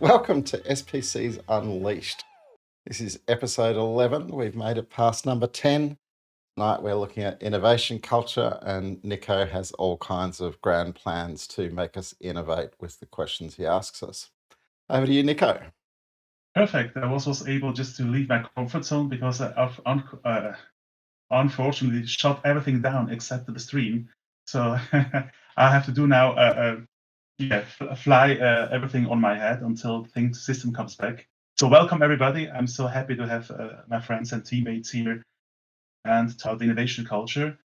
Welcome to SPCs Unleashed. This is episode 11. We've made it past number 10. Tonight we're looking at innovation culture, and Niko has all kinds of grand plans to make us innovate with the questions he asks us. Over to you, Niko. Perfect. I was able just to leave my comfort zone because I've unfortunately shut everything down except the stream. So I have to do now, fly everything on my head until the system comes back. So welcome everybody. I'm so happy to have my friends and teammates here and talk the innovation culture.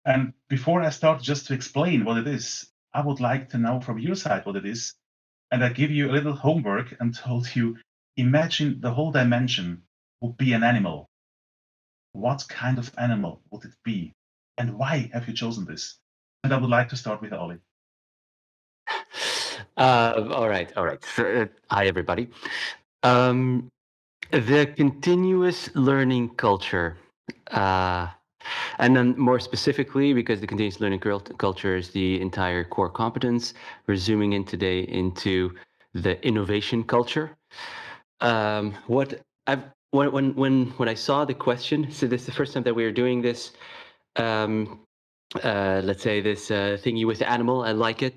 And before I start, just to explain what it is, I would like to know from your side what it is. And I give you a little homework and told you, imagine the whole dimension would be an animal. What kind of animal would it be? And why have you chosen this? And I would like to start with Ollie. All right. So, hi, everybody. The continuous learning culture, and then more specifically, because the continuous learning culture is the entire core competence, we're zooming in today into the innovation culture. When I saw the question, so this is the first time that we are doing this. Let's say this thingy with the animal. I like it.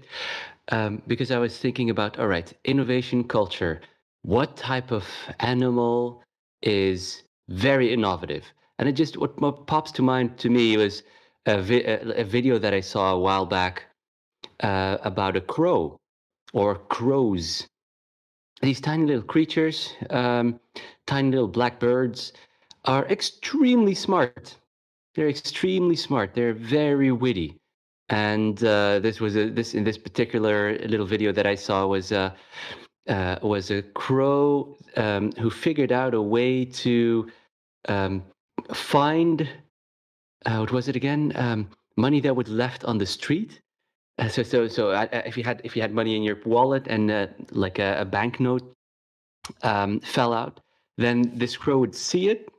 Because I was thinking about, all right, innovation culture. What type of animal is very innovative? And it just, what pops to mind to me was a video that I saw a while back about a crow or crows. These tiny little creatures, tiny little black birds, are extremely smart. They're extremely smart. They're very witty. And in this particular little video that I saw was a crow who figured out a way to find what was it again? Money that was left on the street. If you had money in your wallet and like a banknote fell out, then this crow would see it,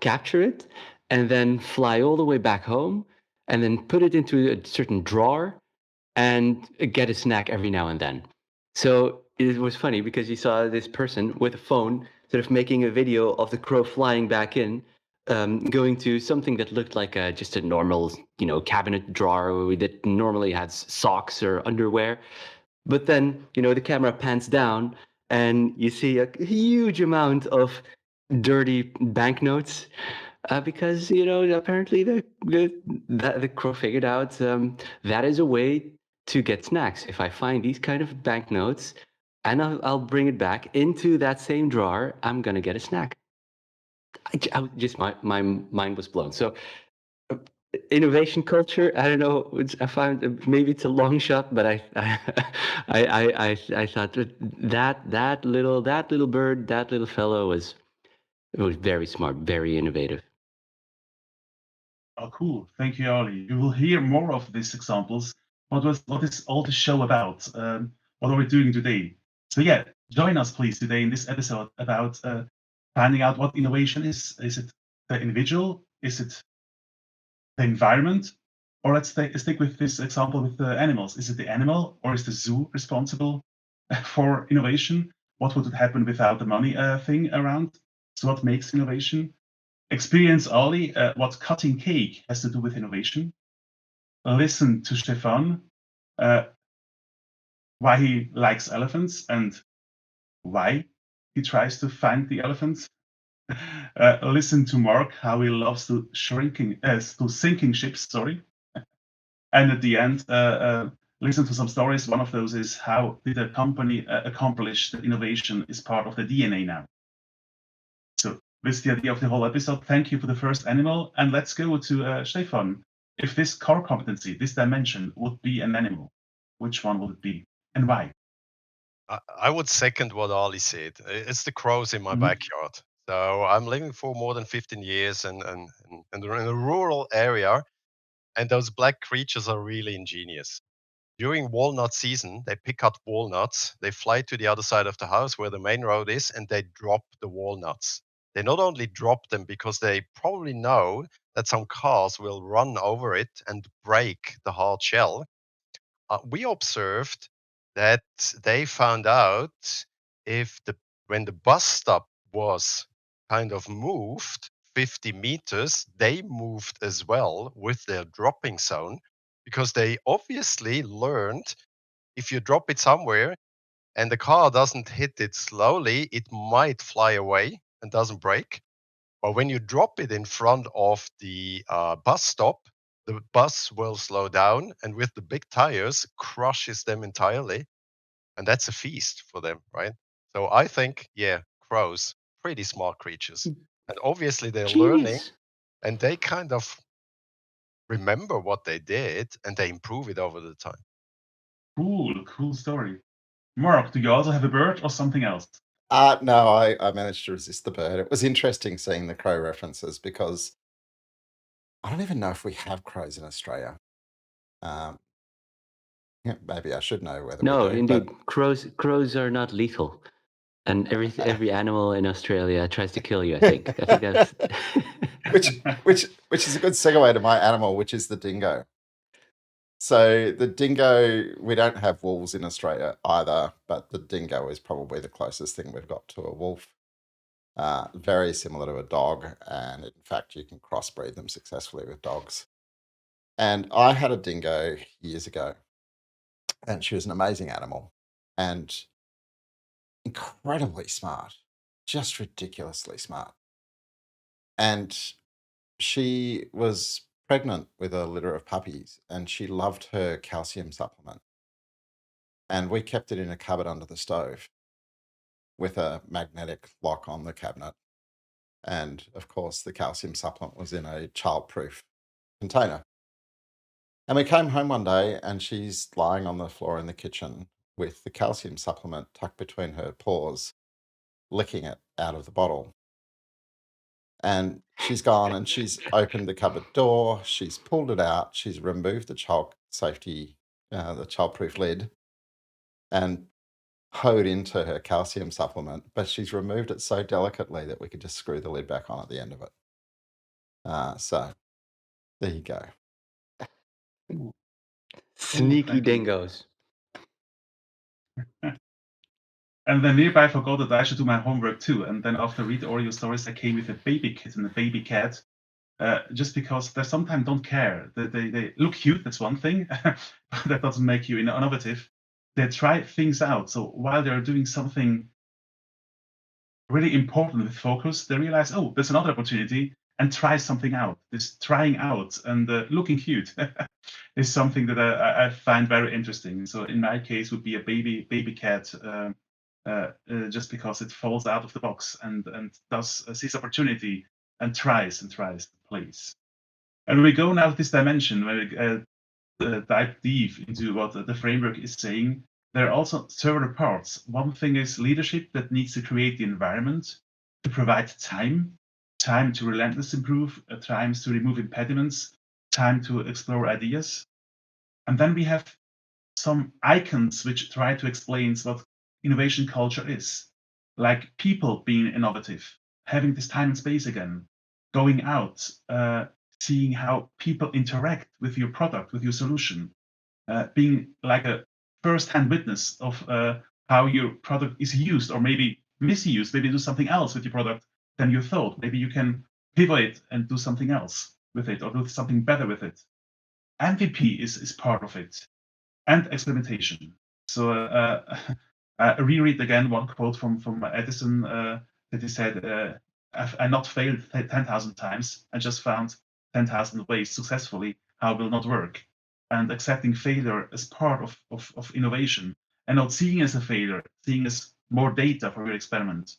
capture it, and then fly all the way back home, and then put it into a certain drawer and get a snack every now and then. So it was funny because you saw this person with a phone sort of making a video of the crow flying back in, going to something that looked like just a normal, cabinet drawer that normally has socks or underwear. But then, the camera pans down and you see a huge amount of dirty banknotes because apparently the crow figured out that is a way to get snacks. If I find these kind of banknotes and I'll bring it back into that same drawer, I'm gonna get a snack. My mind was blown. So innovation culture, I don't know, I found maybe it's a long shot, but I thought that little bird, that little fellow was very smart, very innovative. Oh, cool. Thank you, Ollie. You will hear more of these examples. What is all the show about? What are we doing today? So yeah, join us please today in this episode about finding out what innovation is. Is it the individual? Is it the environment? Or let's stick with this example with the animals. Is it the animal or is the zoo responsible for innovation? What would happen without the money thing around? So what makes innovation? Experience Ollie what cutting cake has to do with innovation. Listen to Stephan, why he likes elephants and why he tries to find the elephants. Listen to Mark, how he loves to sinking ships, sorry. And at the end, listen to some stories. One of those is how did a company accomplish that innovation is part of the DNA now. So this is the idea of the whole episode. Thank you for the first animal. And let's go to Stephan. If this core competency, this dimension would be an animal, which one would it be and why? I would second what Ali said. It's the crows in my backyard. So I'm living for more than 15 years in a rural area, and those black creatures are really ingenious. During walnut season, they pick up walnuts, they fly to the other side of the house where the main road is, and they drop the walnuts. They not only drop them because they probably know that some cars will run over it and break the hard shell. We observed that they found out when the bus stop was kind of moved 50 meters, they moved as well with their dropping zone, because they obviously learned if you drop it somewhere and the car doesn't hit it slowly, it might fly away and doesn't break. But when you drop it in front of the bus stop, the bus will slow down and with the big tires crushes them entirely. And that's a feast for them, right? So I think, yeah, crows, pretty smart creatures. And obviously they're learning Genius. and they kind of remember what they did and they improve it over the time. Cool story. Mark, do you also have a bird or something else? No, I managed to resist the bird. It was interesting seeing the crow references because I don't even know if we have crows in Australia. Yeah, maybe I should know whether we No, do, indeed, but crows are not lethal, and every animal in Australia tries to kill you. I think that's which is a good segue to my animal, which is the dingo. So the dingo, we don't have wolves in Australia either, but the dingo is probably the closest thing we've got to a wolf. Very similar to a dog, and in fact, you can crossbreed them successfully with dogs. And I had a dingo years ago, and she was an amazing animal and incredibly smart, just ridiculously smart. And she was pregnant with a litter of puppies, and she loved her calcium supplement. And we kept it in a cupboard under the stove with a magnetic lock on the cabinet. And of course, the calcium supplement was in a childproof container. And we came home one day and she's lying on the floor in the kitchen with the calcium supplement tucked between her paws, licking it out of the bottle. And she's gone and she's opened the cupboard door, she's pulled it out, she's removed the the childproof lid, and hoed into her calcium supplement, but she's removed it so delicately that we could just screw the lid back on at the end of it. So there you go. sneaky thank you. dingoes. And then nearby forgot that I should do my homework too. And then after read all your stories, I came with a baby kitten, a baby cat, just because they sometimes don't care. They look cute, that's one thing, but that doesn't make you innovative. They try things out. So while they're doing something really important with focus, they realize, oh, there's another opportunity, and try something out. This trying out and looking cute is something that I find very interesting. So in my case, would be a baby cat. Just because it falls out of the box and does sees opportunity and tries plays. And we go now to this dimension where we dive deep into what the framework is saying. There are also several parts. One thing is leadership that needs to create the environment, to provide time to relentless improve, times to remove impediments, time to explore ideas. And then we have some icons which try to explain what innovation culture is, like people being innovative, having this time and space again, going out, seeing how people interact with your product, with your solution, being like a first-hand witness of how your product is used or maybe misused, maybe do something else with your product than you thought. Maybe you can pivot it and do something else with it or do something better with it. MVP is part of it, and experimentation. So I reread again one quote from Edison that he said, I not failed 10,000 times. I just found 10,000 ways successfully how it will not work. And accepting failure as part of innovation and not seeing as a failure, seeing as more data for your experiment.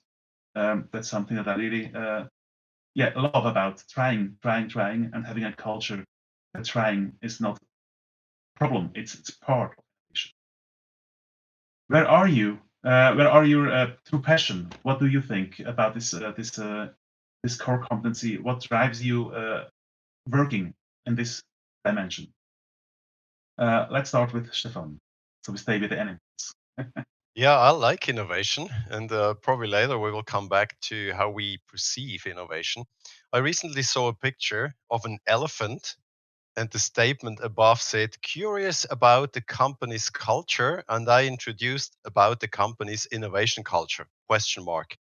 That's something that I really love about trying and having a culture that trying is not a problem. It's part of innovation. Where are you? Where are your true passion? What do you think about this core competency? What drives you working in this dimension? Let's start with Stephan. So we stay with the animals. Yeah, I like innovation, and probably later we will come back to how we perceive innovation. I recently saw a picture of an elephant and the statement above said, curious about the company's culture, and I introduced about the company's innovation culture, question mark.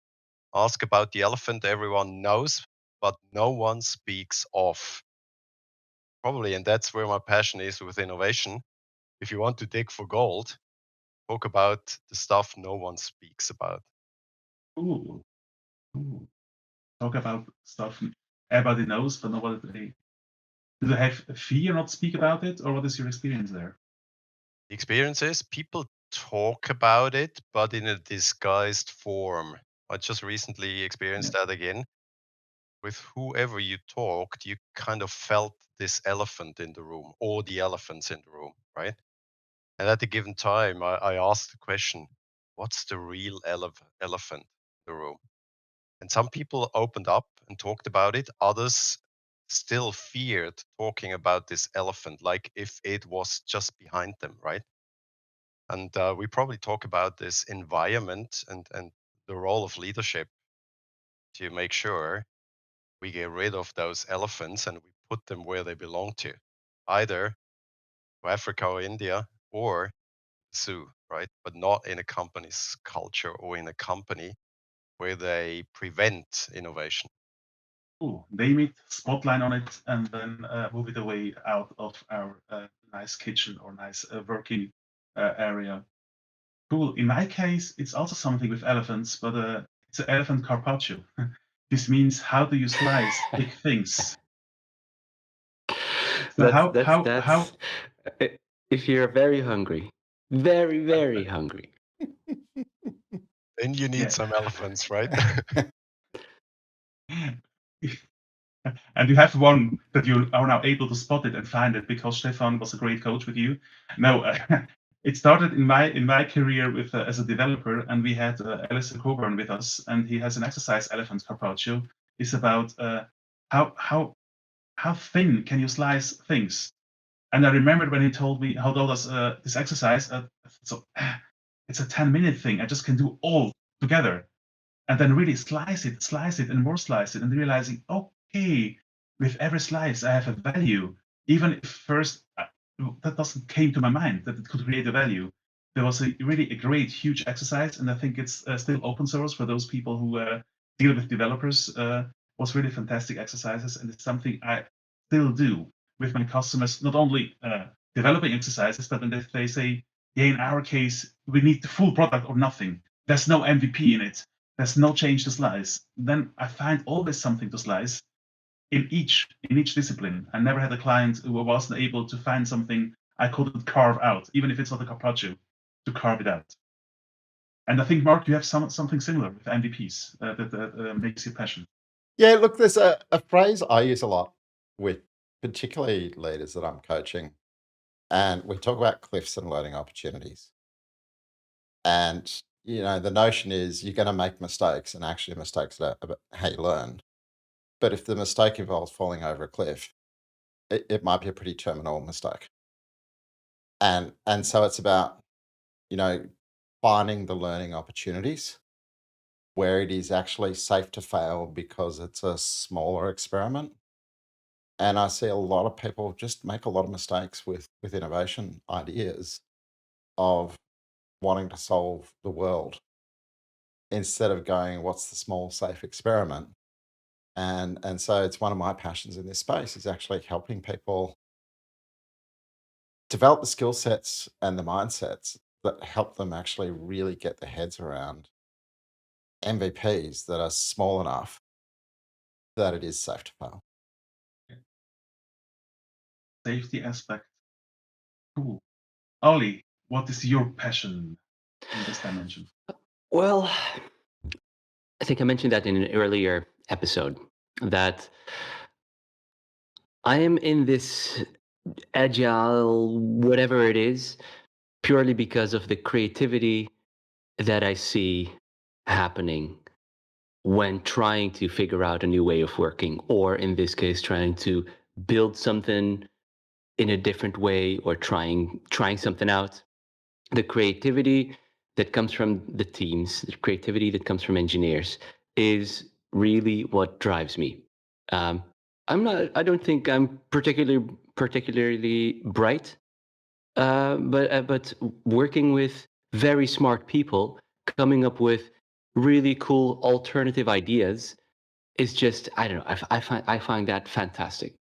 Ask about the elephant everyone knows, but no one speaks of. Probably, and that's where my passion is with innovation. If you want to dig for gold, talk about the stuff no one speaks about. Ooh, ooh. Talk about stuff everybody knows, but nobody. Do they have a fear not speak about it, or what is your experience there? The experience is people talk about it, but in a disguised form. I just recently experienced that again. With whoever you talked, you kind of felt this elephant in the room or the elephants in the room, right? And at a given time, I asked the question, what's the real elephant in the room? And some people opened up and talked about it. Others still feared talking about this elephant, like if it was just behind them, right? And we probably talk about this environment and the role of leadership to make sure we get rid of those elephants and we put them where they belong to, either to Africa or India or zoo, right? But not in a company's culture or in a company where they prevent innovation. Ooh, name it, spotlight on it, and then move it away out of our nice kitchen or nice working area. Cool. In my case, it's also something with elephants, but it's an elephant carpaccio. This means how do you slice big things? So how? If you're very hungry, very, very hungry. Then you need Yeah. some elephants, right? And you have one that you are now able to spot it and find it because Stephan was a great coach with you. No, it started in my career with as a developer, and we had Alistair Coburn with us, and he has an exercise elephant carpaccio. It's about how thin can you slice things. And I remembered when he told us this exercise. So it's a 10-minute thing. I just can do all together, and then really slice it, and more slice it, and realizing, okay, with every slice I have a value, even if first that doesn't came to my mind that it could create a value. There was really a great, huge exercise, and I think it's still open source for those people who deal with developers. Was really fantastic exercises, and it's something I still do with my customers. Not only developing exercises, but then if they say, yeah, in our case, we need the full product or nothing. There's no MVP in it. There's no change to slice. Then I find always something to slice in each discipline. I never had a client who wasn't able to find something I couldn't carve out, even if it's not a carpaccio, to carve it out. And I think, Mark, you have something similar with MVPs that makes you passionate. Yeah, look, there's a phrase I use a lot with particularly leaders that I'm coaching, and we talk about cliffs and learning opportunities. And, the notion is you're going to make mistakes, and actually mistakes are about how you learn. But if the mistake involves falling over a cliff, it might be a pretty terminal mistake. And so it's about, finding the learning opportunities where it is actually safe to fail because it's a smaller experiment. And I see a lot of people just make a lot of mistakes with innovation ideas of wanting to solve the world instead of going, what's the small safe experiment? And so it's one of my passions in this space is actually helping people develop the skill sets and the mindsets that help them actually really get their heads around MVPs that are small enough that it is safe to fail. Safety aspect. Cool. Ollie, what is your passion in this dimension? Well, I think I mentioned that in an earlier episode that I am in this agile, whatever it is, purely because of the creativity that I see happening when trying to figure out a new way of working, or in this case, trying to build something in a different way or trying something out. The creativity that comes from the teams, the creativity that comes from engineers is really what drives me. I don't think I'm particularly particularly bright, but working with very smart people, coming up with really cool alternative ideas is just, I don't know. I find that fantastic.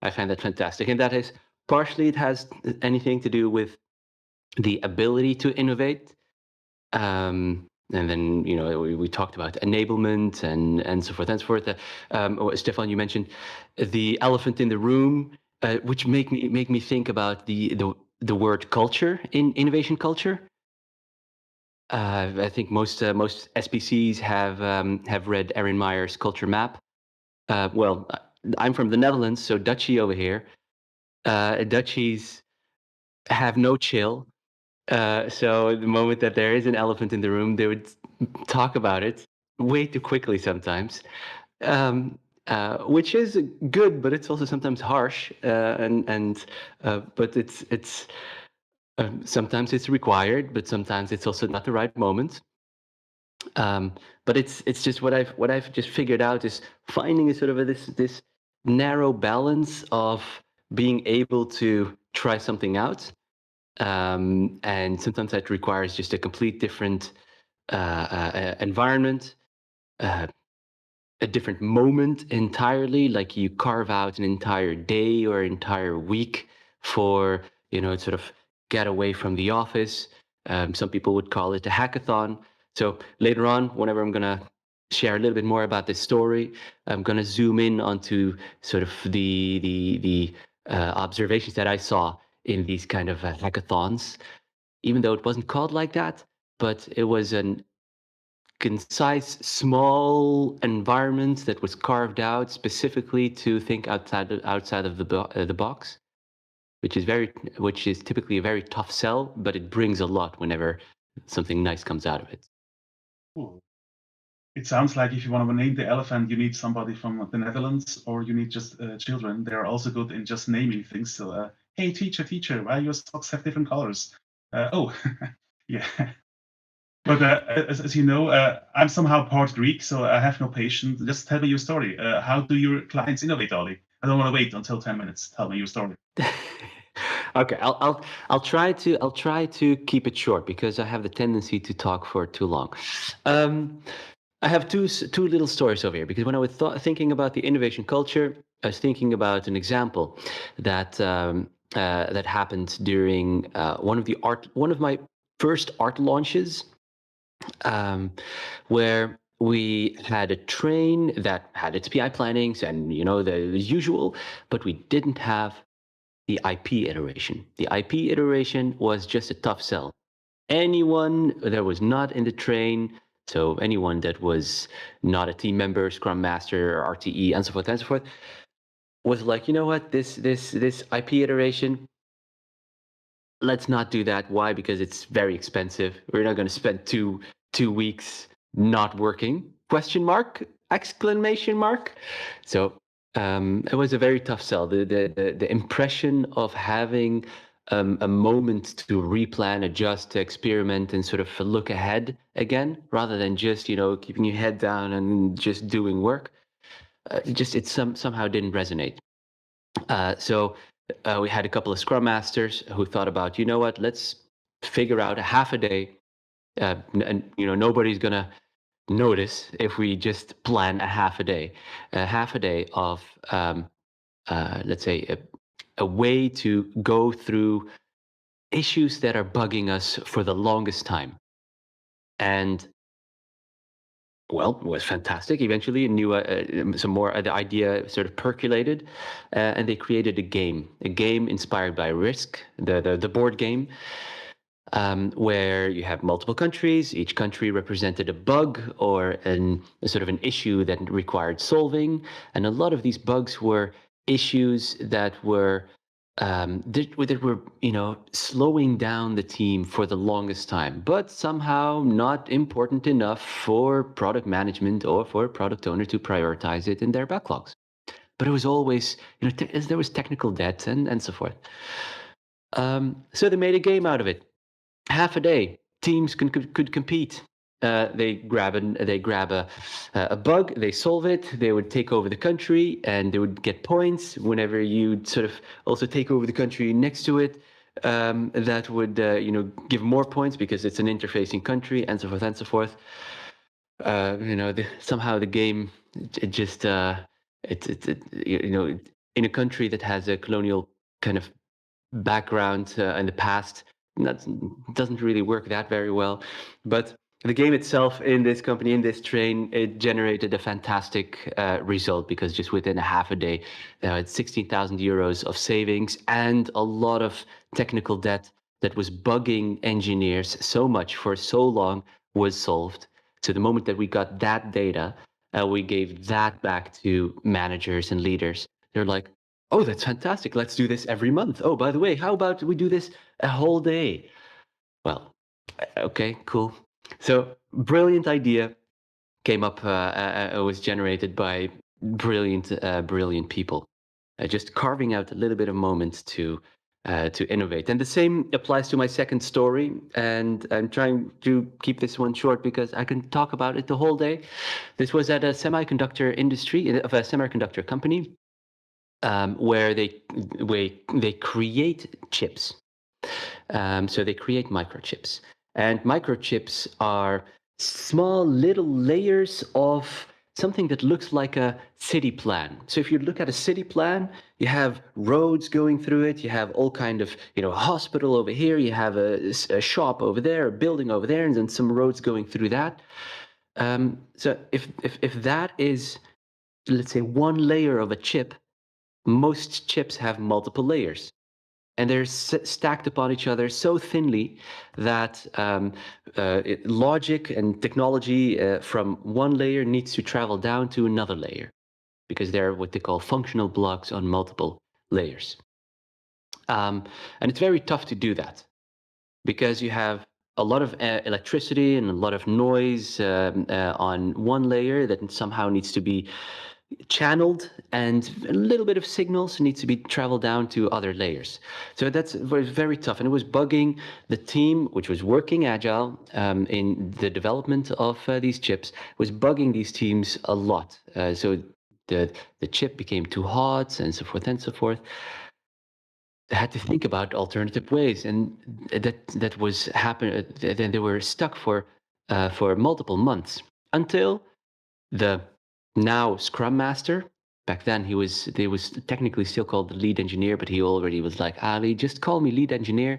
I find that fantastic, and that is partially it has anything to do with the ability to innovate. And then we talked about enablement and so forth and so forth. Stefan, you mentioned the elephant in the room, which make me think about the word culture in innovation culture. I think most SPCs have read Erin Meyer's Culture Map. Well, I'm from the Netherlands, so Dutchie over here. Dutchies have no chill. So the moment that there is an elephant in the room, they would talk about it way too quickly sometimes, which is good, but it's also sometimes harsh. But it's sometimes it's required, but sometimes it's also not the right moment. But it's just what I've just figured out is finding a sort of this narrow balance of being able to try something out. And sometimes that requires just a complete different environment, a different moment entirely. Like you carve out an entire day or entire week for sort of get away from the office. Some people would call it a hackathon. So later on, whenever I'm gonna share a little bit more about this story, I'm gonna zoom in onto sort of the observations that I saw in these kind of hackathons, even though it wasn't called like that, but it was an concise, small environment that was carved out specifically to think outside of the box, which is typically a very tough sell, but it brings a lot whenever something nice comes out of it. Cool. It sounds like if you want to name the elephant, you need somebody from the Netherlands, or you need just children. They're also good in just naming things. So, hey, teacher, why your socks have different colors? Oh, yeah. But as you know, I'm somehow part Greek, so I have no patience. Just tell me your story. How do your clients innovate, Ollie? I don't want to wait until 10 minutes. Tell me your story. Okay, I'll try to keep it short because I have the tendency to talk for too long. I have two little stories over here because when I was thinking about the innovation culture, I was thinking about an example that that happened during one of my first art launches, where we had a train that had its PI plannings and the usual, but we didn't have the IP iteration. The IP iteration was just a tough sell. Anyone that was not in the train, so anyone that was not a team member, Scrum Master, RTE, and so forth, was like, you know what, this IP iteration, let's not do that. Why? Because it's very expensive. We're not going to spend two weeks not working? Question mark? Exclamation mark? So it was a very tough sell. The impression of having a moment to replan, adjust, experiment, and sort of look ahead again, rather than just keeping your head down and just doing work. It somehow didn't resonate. So we had a couple of Scrum Masters who thought about, you know what, let's figure out a half a day, and nobody's gonna notice if we just plan a half a day of let's say a way to go through issues that are bugging us for the longest time. And well, it was fantastic. Eventually, some more. The idea sort of percolated, and they created a game inspired by Risk, the board game, where you have multiple countries. Each country represented a bug or a sort of an issue that required solving, and a lot of these bugs were issues that were slowing down the team for the longest time, but somehow not important enough for product management or for a product owner to prioritize it in their backlogs. But it was always, there was technical debt and so forth. So they made a game out of it. Half a day, teams could compete. they grab a bug, they solve it, they would take over the country, and they would get points. Whenever you sort of also take over the country next to it, that would give more points because it's an interfacing country, and so forth and so forth. Somehow the game it just in a country that has a colonial kind of background in the past, that doesn't really work that very well. But the game itself, in this company, in this train, it generated a fantastic result, because just within a half a day, it's 16,000 euros of savings, and a lot of technical debt that was bugging engineers so much for so long was solved. So the moment that we got that data, we gave that back to managers and leaders. They're like, oh, that's fantastic. Let's do this every month. Oh, by the way, how about we do this a whole day? Well, okay, cool. So brilliant idea came up, was generated by brilliant people, just carving out a little bit of moment to innovate. And the same applies to my second story. And I'm trying to keep this one short because I can talk about it the whole day. This was at a semiconductor industry, of a semiconductor company, where they create chips. So they create microchips, and microchips are small little layers of something that looks like a city plan. So if you look at a city plan, you have roads going through it, you have all kind of, a hospital over here, you have a shop over there, a building over there, and then some roads going through that. So if that is, let's say, one layer of a chip, most chips have multiple layers, and they're stacked upon each other so thinly that logic and technology from one layer needs to travel down to another layer, because they're what they call functional blocks on multiple layers. And it's very tough to do that, because you have a lot of electricity and a lot of noise on one layer that somehow needs to be channeled, and a little bit of signals needs to be traveled down to other layers. So that's very tough, and it was bugging the team, which was working agile in the development of these chips, was bugging these teams a lot. So the chip became too hot, and so forth and so forth. They had to think about alternative ways, and that was happening. Then they were stuck for multiple months, until the now Scrum Master. Back then he was technically still called the lead engineer, but he already was like, Ali, just call me lead engineer.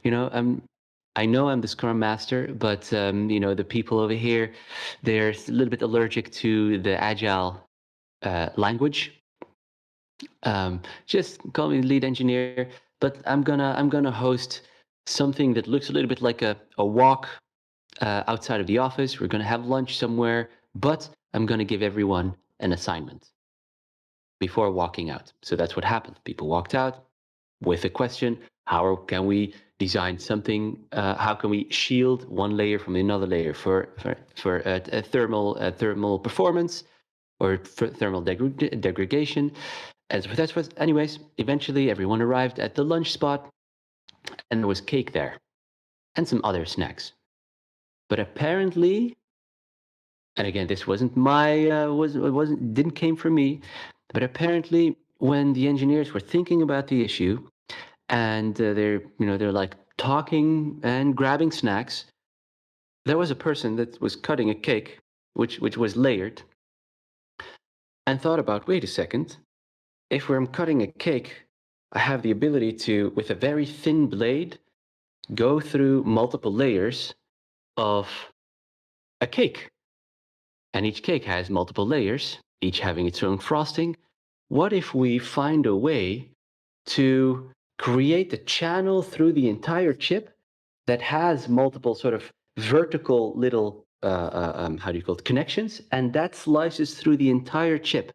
I know I'm the Scrum Master, but the people over here, they're a little bit allergic to the agile language. Just call me lead engineer, but I'm gonna host something that looks a little bit like a walk outside of the office. We're gonna have lunch somewhere, but I'm gonna give everyone an assignment before walking out. So that's what happened. People walked out with a question: how can we design something? How can we shield one layer from another layer for a thermal performance, or for thermal degradation? As for that's what. Anyways, eventually everyone arrived at the lunch spot, and there was cake there, and some other snacks. But apparently, and again, this wasn't didn't came from me, but apparently, when the engineers were thinking about the issue, and they're like talking and grabbing snacks, there was a person that was cutting a cake, which was layered, and thought about, wait a second, if I'm cutting a cake, I have the ability to, with a very thin blade, go through multiple layers of a cake. And each cake has multiple layers, each having its own frosting. What if we find a way to create a channel through the entire chip that has multiple sort of vertical little, connections, and that slices through the entire chip?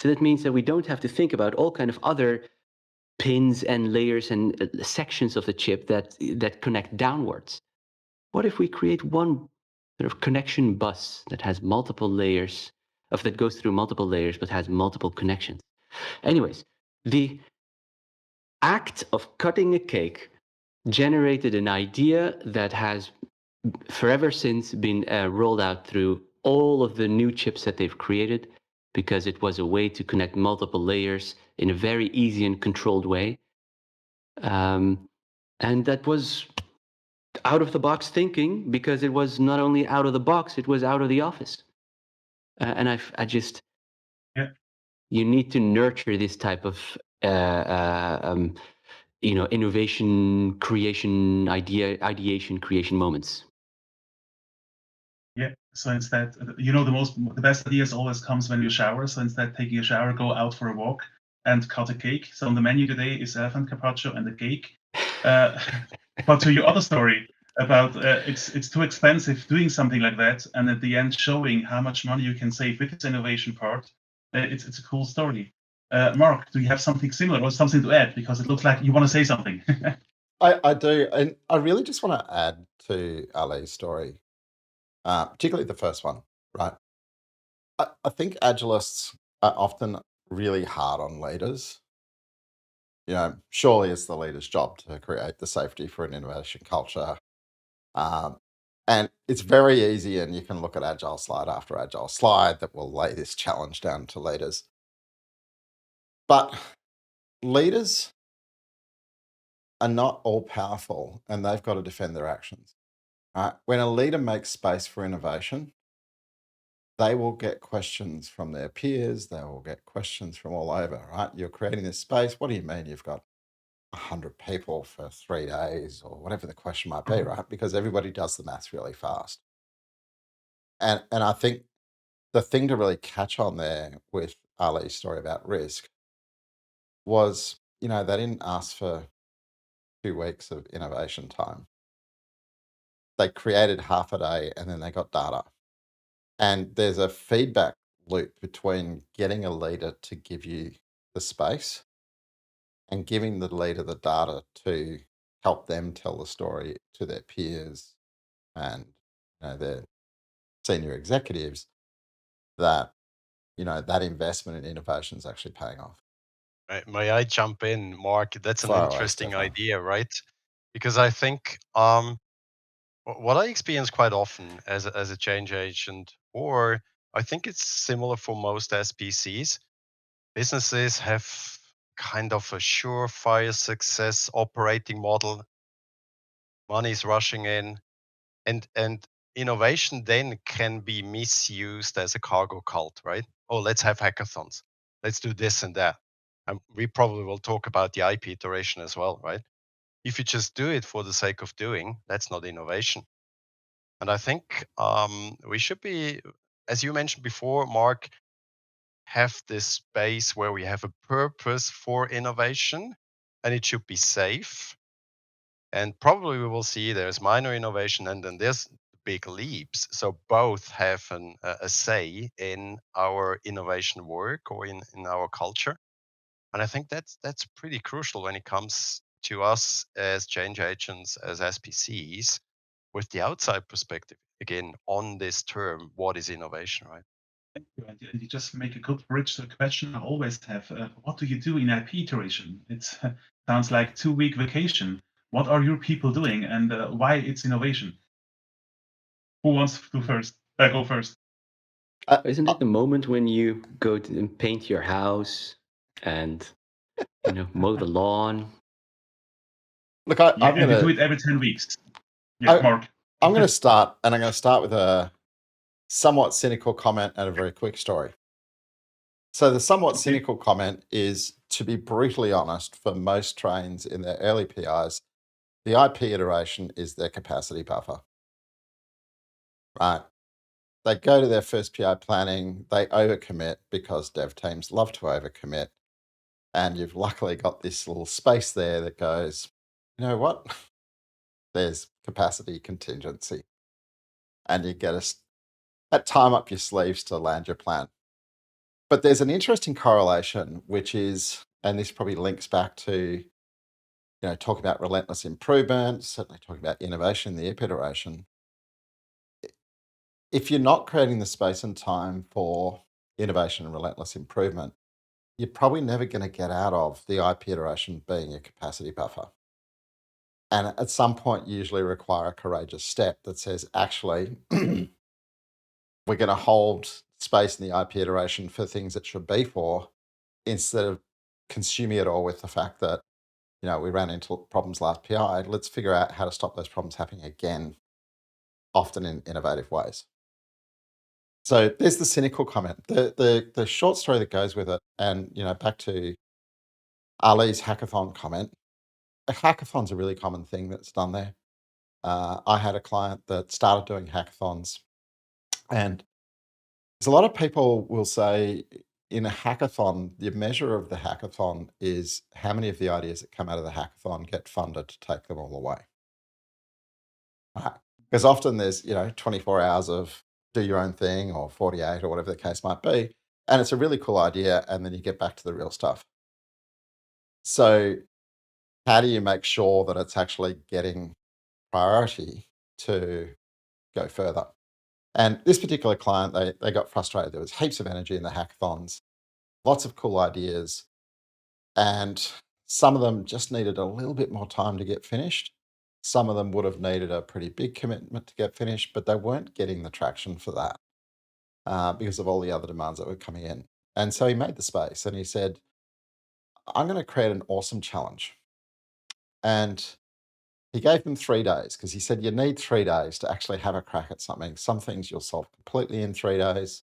So that means that we don't have to think about all kind of other pins and layers and sections of the chip that connect downwards. What if we create one sort of connection bus that has multiple layers, that goes through multiple layers but has multiple connections? Anyways, the act of cutting a cake generated an idea that has forever since been rolled out through all of the new chips that they've created, because it was a way to connect multiple layers in a very easy and controlled way. And that was out of the box thinking, because it was not only out of the box, it was out of the office. And I just, Yeah. you need to nurture this type of innovation creation, ideation creation moments. Yeah. So instead, the best ideas always comes when you shower. So instead, taking a shower, go out for a walk and cut a cake. So on the menu today is elephant carpaccio and a cake. But to your other story about it's too expensive doing something like that, and at the end showing how much money you can save with this innovation part, it's a cool story. Mark, do you have something similar or something to add? Because it looks like you want to say something. I do. And I really just want to add to Ali's story, particularly the first one, right? I think agilists are often really hard on leaders. Surely it's the leader's job to create the safety for an innovation culture. And it's very easy, and you can look at agile slide after agile slide that will lay this challenge down to leaders. But leaders are not all powerful, and they've got to defend their actions. When a leader makes space for innovation, they will get questions from their peers. They will get questions from all over, right? You're creating this space. What do you mean you've got 100 people for 3 days, or whatever the question might be, right? Because everybody does the maths really fast. And I think the thing to really catch on there with Ali's story about risk was, they didn't ask for 2 weeks of innovation time. They created half a day and then they got data. And there's a feedback loop between getting a leader to give you the space and giving the leader the data to help them tell the story to their peers and their senior executives, that that investment in innovation is actually paying off. May I jump in, Mark? That's an Far away, interesting Stephan. idea, right? Because I think what I experience quite often as a change agent, or I think it's similar for most SPCs, businesses have kind of a surefire success operating model. Money is rushing in, and innovation then can be misused as a cargo cult, right? Oh, let's have hackathons. Let's do this and that. And we probably will talk about the IP iteration as well, right? If you just do it for the sake of doing, that's not innovation. And I think we should be, as you mentioned before, Mark, have this space where we have a purpose for innovation, and it should be safe. And probably we will see there's minor innovation and then there's big leaps. So both have a say in our innovation work or in our culture. And I think that's pretty crucial when it comes to us as change agents, as SPCs, with the outside perspective, again, on this term, what is innovation, right? Thank you. And you just make a good bridge to the question I always have. What do you do in IP iteration? It sounds like 2-week vacation. What are your people doing, and why it's innovation? Who wants to do first? Go first. Isn't it the moment when you go to and paint your house and mow the lawn? Look, Yeah, I'm and we do going it every 10 weeks. Yeah, I- Mark. to start, and I'm going to start with a somewhat cynical comment and a very quick story. So the somewhat Okay. cynical comment is, to be brutally honest, for most trains in their early PIs, the IP iteration is their capacity buffer. Right. They go to their first PI planning, they overcommit because dev teams love to overcommit. And you've luckily got this little space there that goes, you know what? There's capacity contingency. And you get that time up your sleeves to land your plan. But there's an interesting correlation, which is, and this probably links back to, talking about relentless improvement, certainly talking about innovation, the IP iteration. If you're not creating the space and time for innovation and relentless improvement, you're probably never going to get out of the IP iteration being a capacity buffer. And at some point, you usually require a courageous step that says, actually, we're going to hold space in the IP iteration for things it should be for, instead of consuming it all with the fact that, we ran into problems last PI. Let's figure out how to stop those problems happening again, often in innovative ways. So there's the cynical comment. The short story that goes with it, and back to Ali's hackathon comment. A hackathon's a really common thing that's done there. I had a client that started doing hackathons, and there's a lot of people will say in a hackathon, the measure of the hackathon is how many of the ideas that come out of the hackathon get funded to take them all away. Because often there's 24 hours of do your own thing, or 48, or whatever the case might be, and it's a really cool idea, and then you get back to the real stuff. So how do you make sure that it's actually getting priority to go further? And this particular client, they got frustrated. There was heaps of energy in the hackathons, lots of cool ideas, and some of them just needed a little bit more time to get finished. Some of them would have needed a pretty big commitment to get finished, but they weren't getting the traction for that because of all the other demands that were coming in. And so he made the space and he said, I'm going to create an awesome challenge. And he gave them 3 days, because he said you need 3 days to actually have a crack at something. Some things you'll solve completely in 3 days,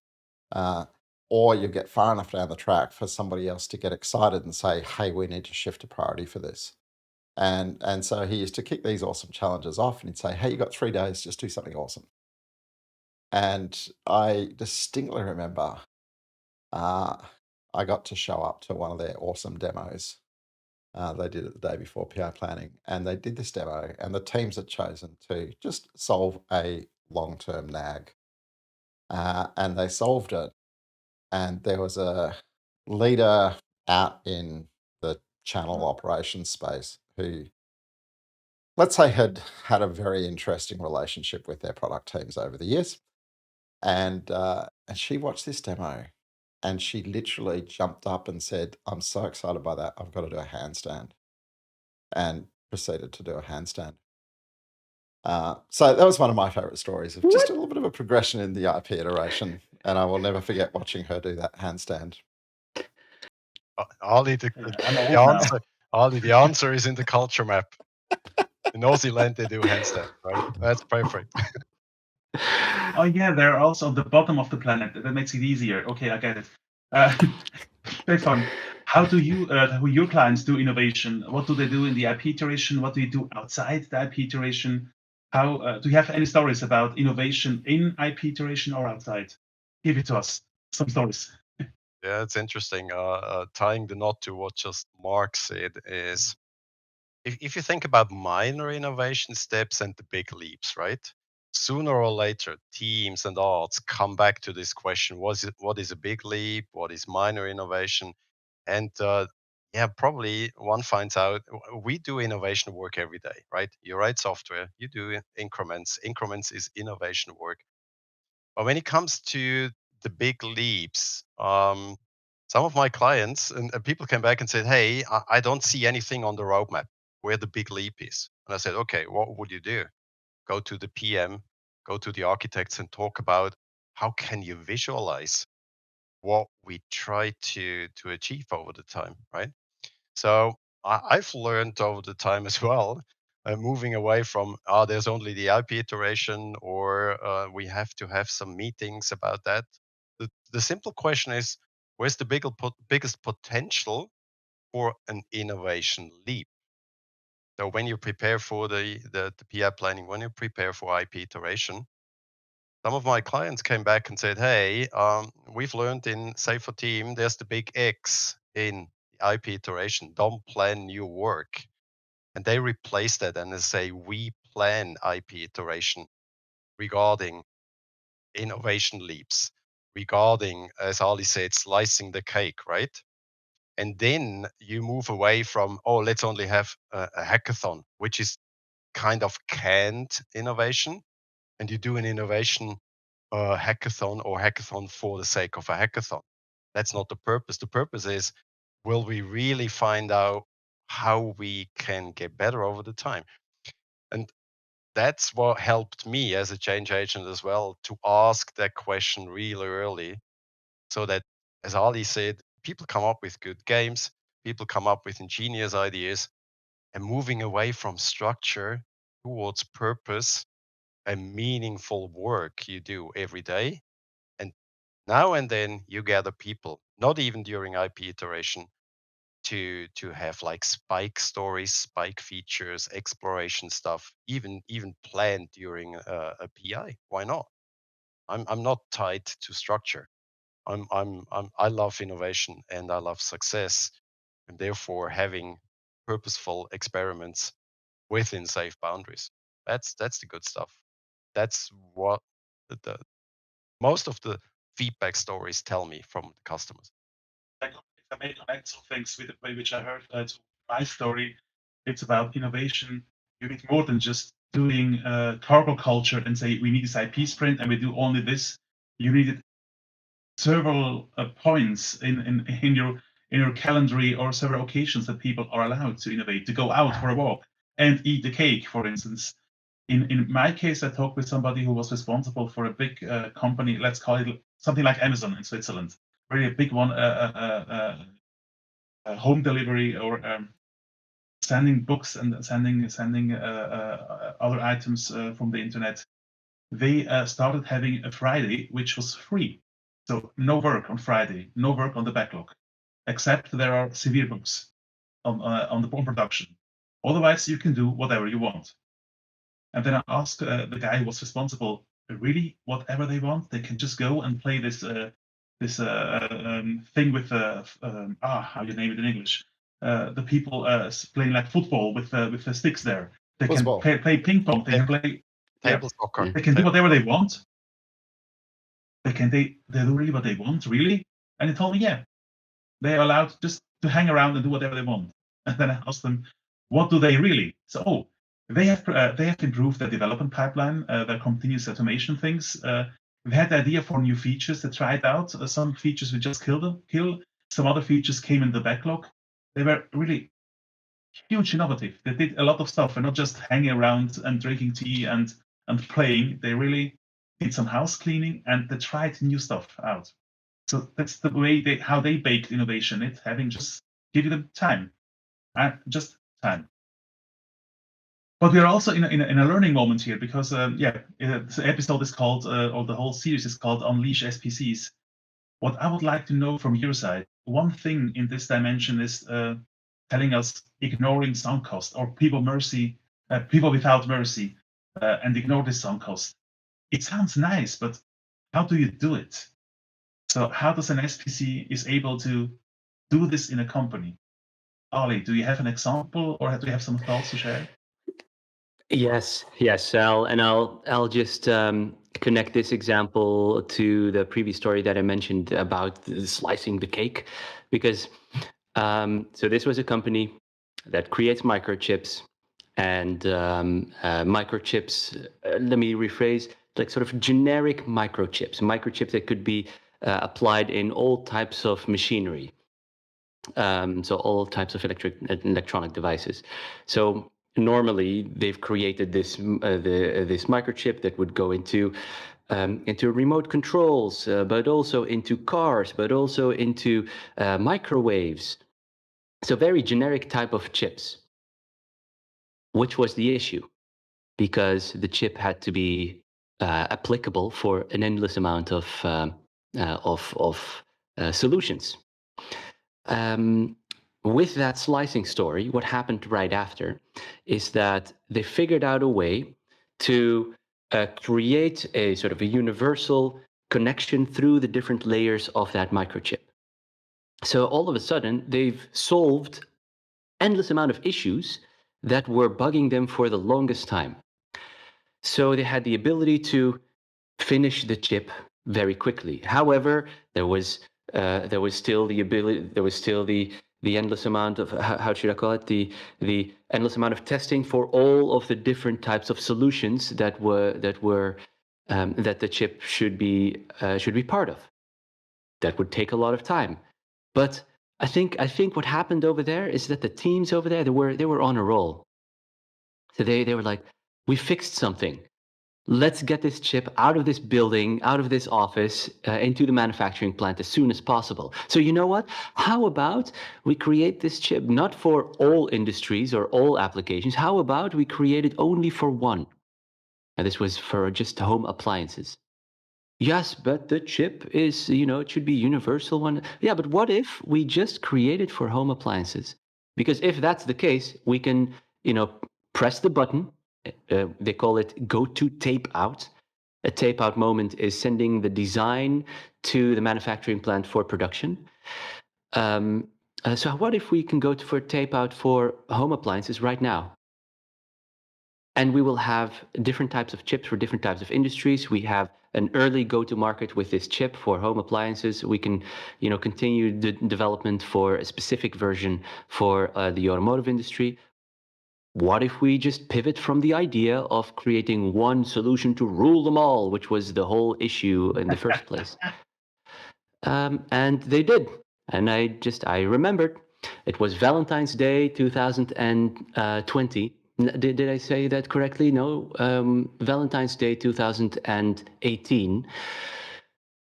or you'll get far enough down the track for somebody else to get excited and say, hey, we need to shift a priority for this. And so he used to kick these awesome challenges off, and he'd say, hey, you got 3 days, just do something awesome. And I distinctly remember I got to show up to one of their awesome demos. They did it the day before PI planning, and they did this demo, and the teams had chosen to just solve a long-term nag. And they solved it, and there was a leader out in the channel operations space who, let's say, had had a very interesting relationship with their product teams over the years. And she watched this demo, and she literally jumped up and said, I'm so excited by that, I've got to do a handstand, and proceeded to do a handstand. So that was one of my favorite stories of just a little bit of a progression in the IP iteration, and I will never forget watching her do that handstand. Ali, I'm old now. the answer is in the culture map. In Aussie land, they do handstand, right? That's perfect. Oh yeah, they're also at the bottom of the planet. That makes it easier. Okay, I get it. Stefan, how do your clients do innovation? What do they do in the IP iteration? What do you do outside the IP iteration? How do you have any stories about innovation in IP iteration or outside? Give it to us. Some stories. Yeah, it's interesting. Tying the knot to what just Mark said is, if you think about minor innovation steps and the big leaps, right? Sooner or later, teams and arts come back to this question: what is a big leap? What is minor innovation? And yeah, probably one finds out we do innovation work every day, right? You write software, you do increments. Increments is innovation work. But when it comes to the big leaps, some of my clients and people came back and said, hey, I don't see anything on the roadmap where the big leap is. And I said, okay, what would you do? Go to the PM, go to the architects and talk about how can you visualize what we try to achieve over the time, right? So I've learned over the time as well, moving away from there's only the IP iteration, or we have to have some meetings about that. The simple question is, where's the biggest potential for an innovation leap? So when you prepare for the PI planning, when you prepare for IP iteration, some of my clients came back and said, hey, we've learned in Say for Team, there's the big X in IP iteration, don't plan new work. And they replace that and they say, we plan IP iteration regarding innovation leaps, regarding, as Ali said, slicing the cake, right? And then you move away from, let's only have a hackathon, which is kind of canned innovation. And you do an innovation hackathon or hackathon for the sake of a hackathon. That's not the purpose. The purpose is, will we really find out how we can get better over the time? And that's what helped me as a change agent as well, to ask that question really early, so that, as Ali said, people come up with good games, people come up with ingenious ideas, and moving away from structure towards purpose and meaningful work you do every day. And now and then you gather people, not even during IP iteration, to have like spike stories, spike features, exploration stuff, even planned during a PI. Why not? I'm not tied to structure. I love innovation and I love success, and therefore having purposeful experiments within safe boundaries. That's the good stuff. That's what the most of the feedback stories tell me from the customers. If I may connect some things with which I heard to my story, it's about innovation. You need more than just doing cargo culture and say we need this IP sprint and we do only this. You need several points in your calendar or several occasions that people are allowed to innovate, to go out for a walk and eat the cake, for instance. In my case, I talked with somebody who was responsible for a big company, let's call it something like Amazon in Switzerland, really a big one, home delivery or sending books and sending other items from the internet. They started having a Friday which was free, so no work on Friday, no work on the backlog, except there are severe books on the production. Otherwise, you can do whatever you want. And then I asked the guy who was responsible, really, whatever they want, they can just go and play this thing with how you name it in English? The people playing like football with the sticks there. They Football. can play ping pong. They can play Table soccer. They can do whatever they want. They do really what they want, really. And he told me, yeah, they're allowed just to hang around and do whatever they want. And then I asked them, what do they really? So, they have improved their development pipeline, their continuous automation things. We had the idea for new features. They tried out. Some features we just kill. Some other features came in the backlog. They were really huge innovative. They did a lot of stuff and not just hanging around and drinking tea and playing. They really did some house cleaning and they tried new stuff out. So that's the way how they baked innovation. It's having just giving them time, just time. But we are also in a learning moment here because the episode is called or the whole series is called Unleash SPCs. What I would like to know from your side, one thing in this dimension is telling us ignoring sunk cost or people without mercy, and ignore this sunk cost. It sounds nice, but how do you do it? So how does an SPC is able to do this in a company? Ali, do you have an example or do you have some thoughts to share? Yes, I'll just connect this example to the previous story that I mentioned about slicing the cake, because so this was a company that creates microchips, and microchips. Let me rephrase, like sort of generic microchips that could be applied in all types of machinery. So all types of electronic devices. So normally they've created this this microchip that would go into remote controls, but also into cars, but also into microwaves. So very generic type of chips. Which was the issue? Because the chip had to be applicable for an endless amount of solutions. With that slicing story, what happened right after is that they figured out a way to create a sort of a universal connection through the different layers of that microchip. So all of a sudden, they've solved endless amount of issues that were bugging them for the longest time. So they had the ability to finish the chip very quickly. However, there was still the ability. There was still the endless amount of how should I call it, the endless amount of testing for all of the different types of solutions that the chip should be part of. That would take a lot of time. But I think what happened over there is that the teams over there they were on a roll. So they were like, we fixed something. Let's get this chip out of this building, out of this office, into the manufacturing plant as soon as possible. So you know what? How about we create this chip not for all industries or all applications? How about we create it only for one? And this was for just home appliances. Yes, but the chip is, it should be universal one. Yeah, but what if we just create it for home appliances? Because if that's the case, we can, press the button. They call it go to tape out. A tape out moment is sending the design to the manufacturing plant for production. So what if we can go for tape out for home appliances right now? And we will have different types of chips for different types of industries. We have an early go-to-market with this chip for home appliances. We can, continue the development for a specific version for the automotive industry. What if we just pivot from the idea of creating one solution to rule them all, which was the whole issue in the first place? And they did. And I remembered it was Valentine's Day 2020. Did I say that correctly? No, Valentine's Day 2018.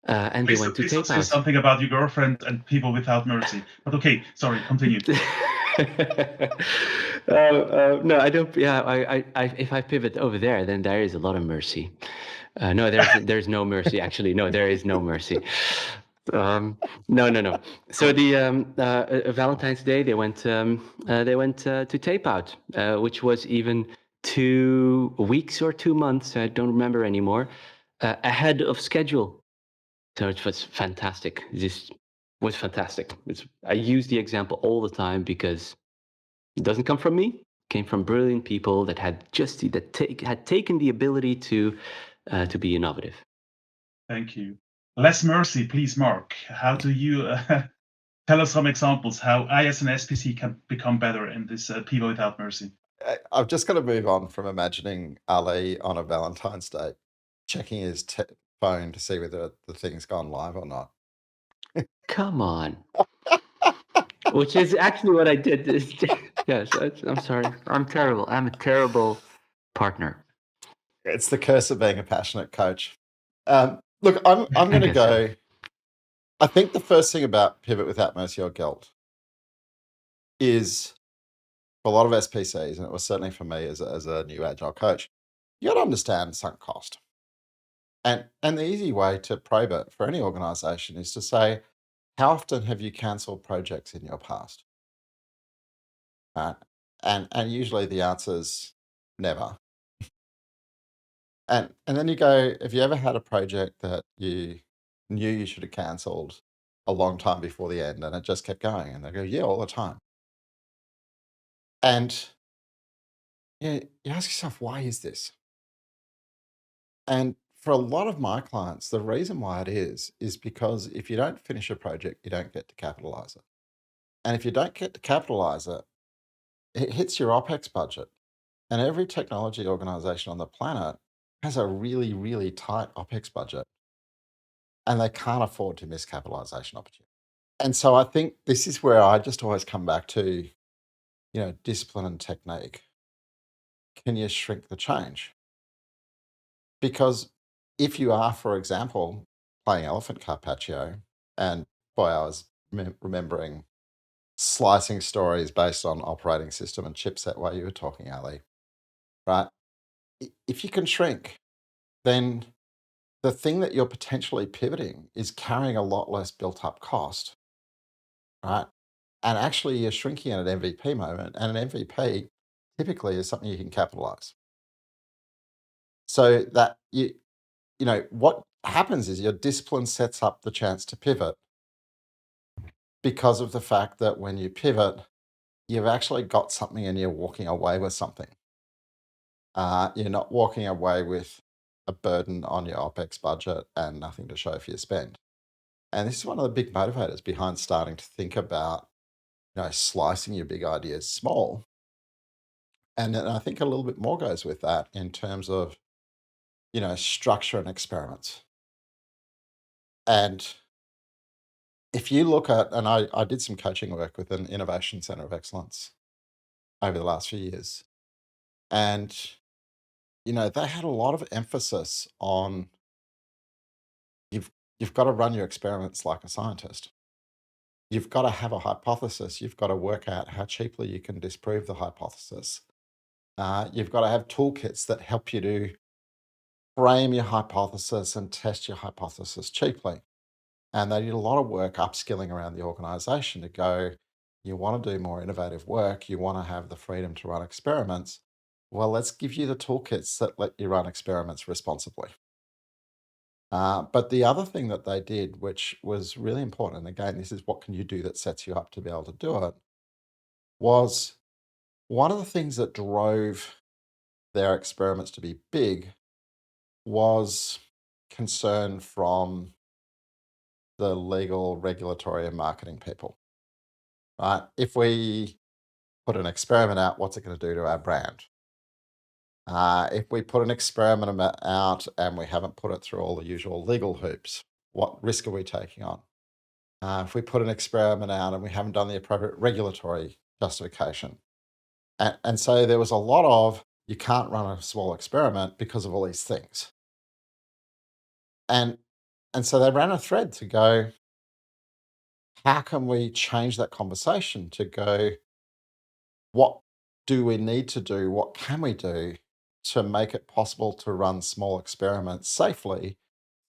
And they went to Please don't tape say out. something about your girlfriend and people without mercy. But okay, sorry, continue. No, I don't. Yeah, if I pivot over there, then there is a lot of mercy. No, there's no mercy. Actually, no, there is no mercy. No. So the Valentine's Day, they went to tape out, which was even 2 weeks or 2 months. I don't remember anymore. Ahead of schedule. So it was fantastic. This was fantastic. I use the example all the time because it doesn't come from me. It came from brilliant people that had taken the ability to be innovative. Thank you. Less mercy, please, Mark. How do you tell us some examples how I, as an SPC, can become better in this people without mercy? I've just got to move on from imagining Ali on a Valentine's Day, checking his phone to see whether the thing's gone live or not. Come on. Which is actually what I did. Yes, I'm sorry. I'm terrible. I'm a terrible partner. It's the curse of being a passionate coach. Look, I'm going to go. So. I think the first thing about pivot without mercy or guilt is for a lot of SPCs, and it was certainly for me as a new agile coach, you got to understand sunk cost. And the easy way to probe it for any organization is to say, how often have you cancelled projects in your past? And usually the answer is never. And then you go, have you ever had a project that you knew you should have cancelled a long time before the end and it just kept going? And they go, yeah, all the time. And you ask yourself, why is this? And for a lot of my clients, the reason why it is because if you don't finish a project, you don't get to capitalize it. And if you don't get to capitalize it, it hits your OPEX budget. And every technology organization on the planet has a really, really tight OPEX budget. And they can't afford to miss capitalization opportunity. And so I think this is where I just always come back to, discipline and technique. Can you shrink the change? Because if you are, for example, playing elephant carpaccio, and boy, I was remembering slicing stories based on operating system and chipset while you were talking, Ali, right? If you can shrink, then the thing that you're potentially pivoting is carrying a lot less built up cost, right? And actually you're shrinking at an MVP moment, and an MVP typically is something you can capitalize. So that what happens is your discipline sets up the chance to pivot because of the fact that when you pivot, you've actually got something and you're walking away with something. You're not walking away with a burden on your OPEX budget and nothing to show for your spend. And this is one of the big motivators behind starting to think about, slicing your big ideas small. And then I think a little bit more goes with that in terms of, structure and experiments. And if you look at, and I did some coaching work with an innovation center of excellence over the last few years. And they had a lot of emphasis on you've got to run your experiments like a scientist. You've got to have a hypothesis. You've got to work out how cheaply you can disprove the hypothesis. You've got to have toolkits that help you to frame your hypothesis and test your hypothesis cheaply. And they did a lot of work upskilling around the organization to go, you want to do more innovative work, you want to have the freedom to run experiments. Well, let's give you the toolkits that let you run experiments responsibly. But the other thing that they did, which was really important, and again, this is what can you do that sets you up to be able to do it, was one of the things that drove their experiments to be big was concern from the legal, regulatory, and marketing people. Right? If we put an experiment out, what's it going to do to our brand? If we put an experiment out and we haven't put it through all the usual legal hoops, what risk are we taking on? If we put an experiment out and we haven't done the appropriate regulatory justification. And so there was a lot of, you can't run a small experiment because of all these things. And so they ran a thread to go, how can we change that conversation to go, what do we need to do? What can we do to make it possible to run small experiments safely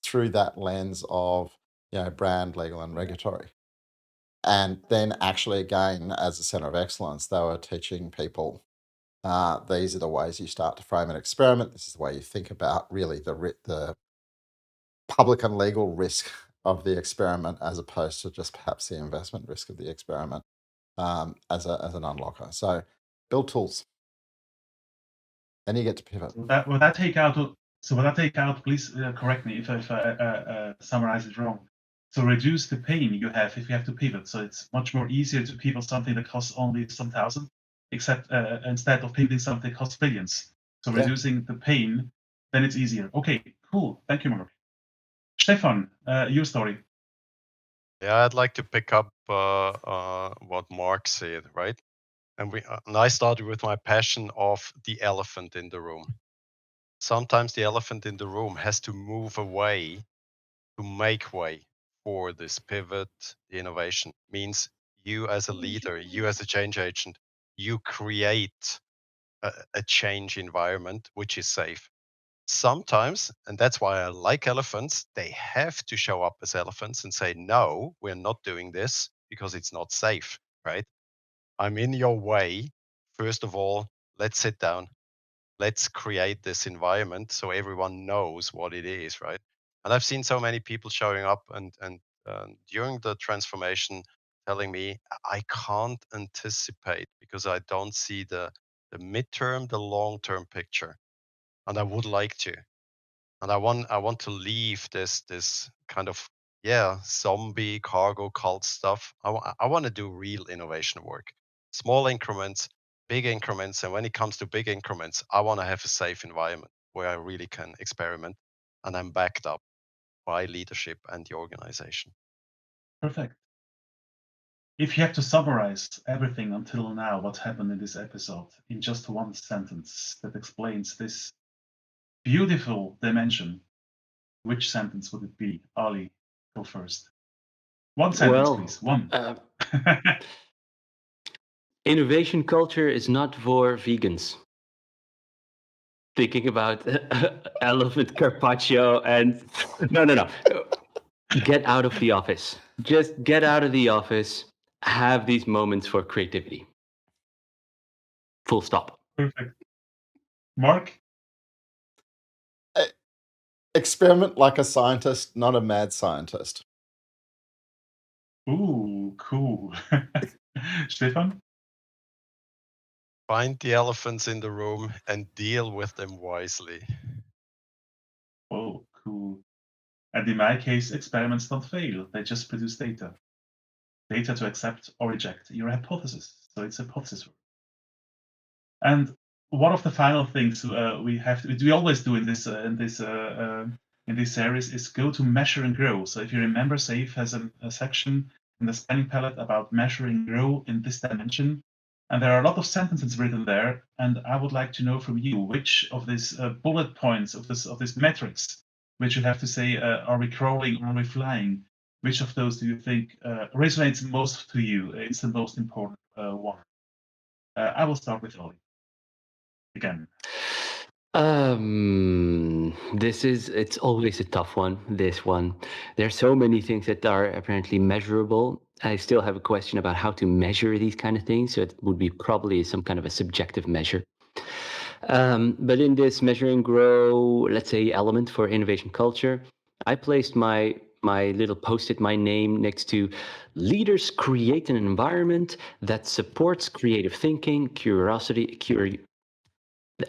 through that lens of, brand, legal, and regulatory? And then actually, again, as a center of excellence, they were teaching people, these are the ways you start to frame an experiment. This is the way you think about really the public and legal risk of the experiment, as opposed to just perhaps the investment risk of the experiment, as an unlocker. So build tools. Then you get to pivot. Will that take out? Please correct me if I summarize it wrong. So reduce the pain you have if you have to pivot. So it's much more easier to pivot something that costs only some thousand, except instead of pivoting something that costs billions. So Yeah. reducing the pain, then it's easier. Okay, cool. Thank you, Mark. Stephan, your story. Yeah, I'd like to pick up what Mark said, right? And I started with my passion of the elephant in the room. Sometimes the elephant in the room has to move away to make way for this pivot. The innovation means you as a leader, you as a change agent, you create a change environment which is safe. Sometimes, and that's why I like elephants, they have to show up as elephants and say, no, we're not doing this because it's not safe, right? I'm in your way. First of all, let's sit down. Let's create this environment so everyone knows what it is, right? And I've seen so many people showing up and during the transformation telling me, I can't anticipate because I don't see the midterm, the long-term picture. And I would like to. And I want to leave this kind of zombie cargo cult stuff. I want to do real innovation work, small increments, big increments, and when it comes to big increments, I want to have a safe environment where I really can experiment, and I'm backed up by leadership and the organization. Perfect. If you have to summarize everything until now, what happened in this episode in just one sentence that explains this beautiful dimension, which sentence would it be? Ali, go first. One sentence, please. One. Innovation culture is not for vegans. Thinking about elephant carpaccio and no. Get out of the office. Just get out of the office. Have these moments for creativity. Full stop. Perfect. Mark? Experiment like a scientist, not a mad scientist. Ooh, cool. Stephan? Find the elephants in the room and deal with them wisely. Oh, cool. And in my case, experiments don't fail. They just produce data. Data to accept or reject your hypothesis. So it's hypothesis work. And one of the final things we always do in this series is go to measure and grow. So if you remember, SAFE has a section in the spanning palette about measure and grow in this dimension. And there are a lot of sentences written there, and I would like to know from you which of these bullet points of this metrics, which you have to say, are we crawling or are we flying? Which of those do you think resonates most to you? It's the most important one. I will start with Ollie again. It's always a tough one, this one. There's so many things that are apparently measurable. I still have a question about how to measure these kind of things. So it would be probably some kind of a subjective measure. But in this measure and grow, let's say, element for innovation culture, I placed my little post-it, my name next to leaders create an environment that supports creative thinking,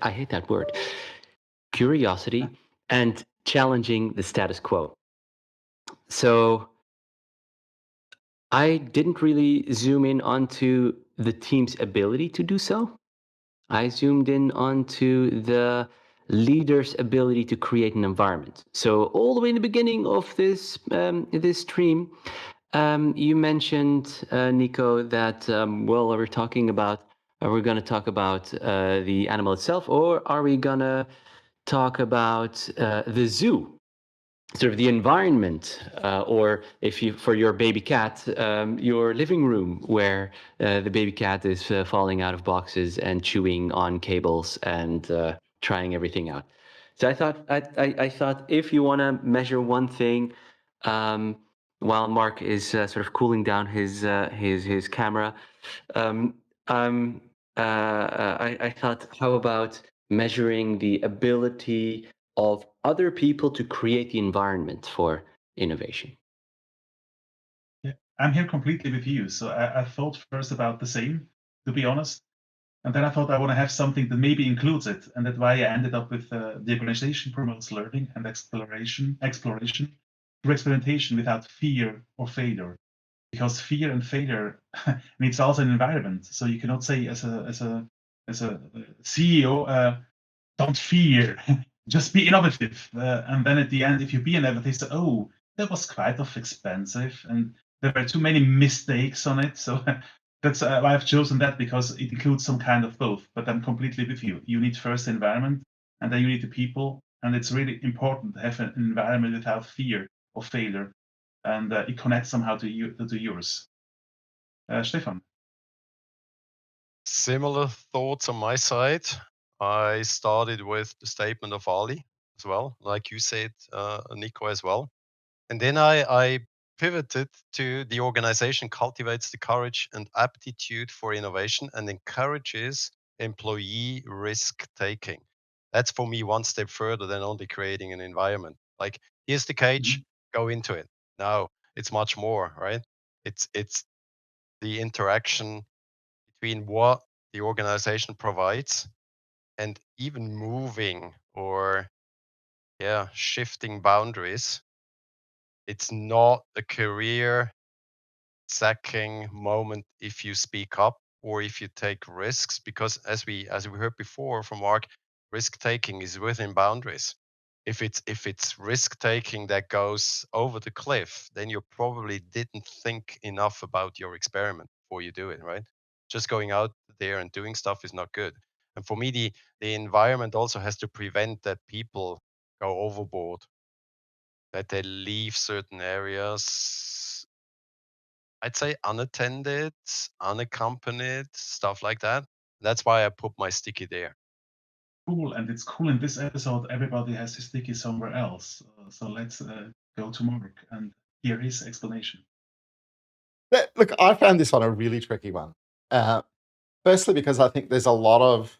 I hate that word, curiosity, and challenging the status quo. So I didn't really zoom in onto the team's ability to do so. I zoomed in onto the leader's ability to create an environment. So all the way in the beginning of this stream, you mentioned, Niko, that we're talking about. Are we going to talk about the animal itself, or are we going to talk about the zoo? Sort of the environment, or if you, for your baby cat, your living room where the baby cat is falling out of boxes and chewing on cables and trying everything out. So I thought if you want to measure one thing, while Mark is sort of cooling down his camera, um, I thought, how about measuring the ability of other people to create the environment for innovation? Yeah, I'm here completely with you. So I thought first about the same, to be honest. And then I thought I want to have something that maybe includes it. And that's why I ended up with the organization promotes learning and exploration through experimentation without fear or failure. Because fear and failure needs also an environment. So you cannot say as a CEO, don't fear, just be innovative. And then at the end, if you be innovative, say, oh, that was quite expensive, and there were too many mistakes on it. So that's why I've chosen that, because it includes some kind of both. But I'm completely with you. You need first the environment, and then you need the people, and it's really important to have an environment without fear of failure, and it connects somehow to you to yours. Stephan. Similar thoughts on my side. I started with the statement of Ali as well, like you said, Niko, as well. And then I pivoted to the organization cultivates the courage and aptitude for innovation and encourages employee risk taking. That's for me one step further than only creating an environment. Like, here's the cage, go into it. No, it's much more, right? It's the interaction between what the organization provides and even moving or shifting boundaries. It's not a career sacking moment if you speak up or if you take risks, because as we heard before from Mark, risk taking is within boundaries. If it's risk taking that goes over the cliff, then you probably didn't think enough about your experiment before you do it, right? Just going out there and doing stuff is not good. And for me, the environment also has to prevent that people go overboard, that they leave certain areas, I'd say unattended, unaccompanied, stuff like that. That's why I put my sticky there. Cool, and it's cool in this episode, everybody has his sticky somewhere else. So let's go to Mark and hear his explanation. Look, I found this one a really tricky one. Firstly, because I think there's a lot of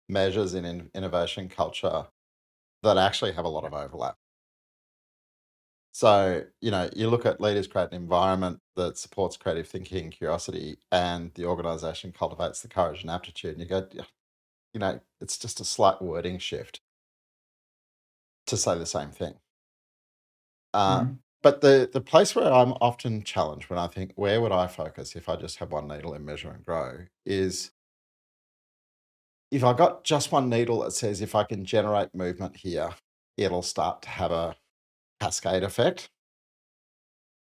measures in innovation culture that actually have a lot of overlap. So, you look at leaders create an environment that supports creative thinking and curiosity, and the organization cultivates the courage and aptitude. And you go, it's just a slight wording shift to say the same thing. But the place where I'm often challenged when I think, where would I focus if I just have one needle in measure and grow, is if I got just one needle that says if I can generate movement here, it'll start to have a cascade effect.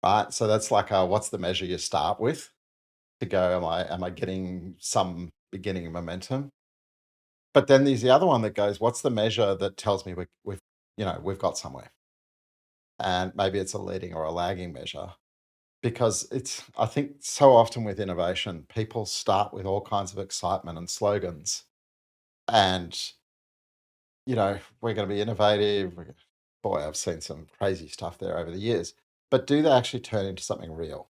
Right. So that's like, what's the measure you start with? to go, am I getting some beginning momentum? But then there's the other one that goes, what's the measure that tells me we've got somewhere? And maybe it's a leading or a lagging measure. Because I think so often with innovation, people start with all kinds of excitement and slogans. And, we're going to be innovative. Boy, I've seen some crazy stuff there over the years. But do they actually turn into something real?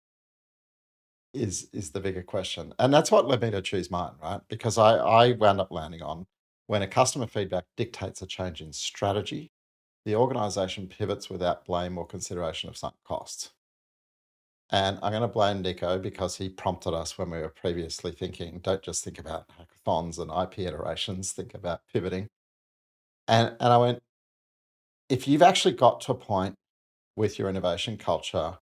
Is the bigger question. And that's what led me to choose mine, right? Because I wound up landing on when a customer feedback dictates a change in strategy, the organization pivots without blame or consideration of sunk costs. And I'm going to blame Niko because he prompted us when we were previously thinking, don't just think about hackathons and IP iterations, think about pivoting. And I went, if you've actually got to a point with your innovation culture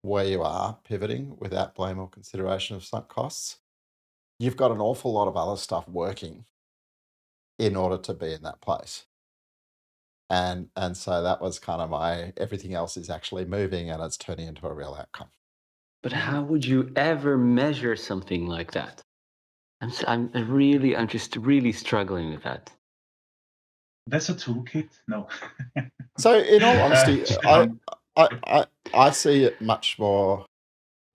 where you are pivoting without blame or consideration of sunk costs, you've got an awful lot of other stuff working in order to be in that place. And so that was kind of everything else is actually moving and it's turning into a real outcome. But how would you ever measure something like that? I'm just really struggling with that. That's a toolkit. No. So in all honesty, Stefan, I see it much more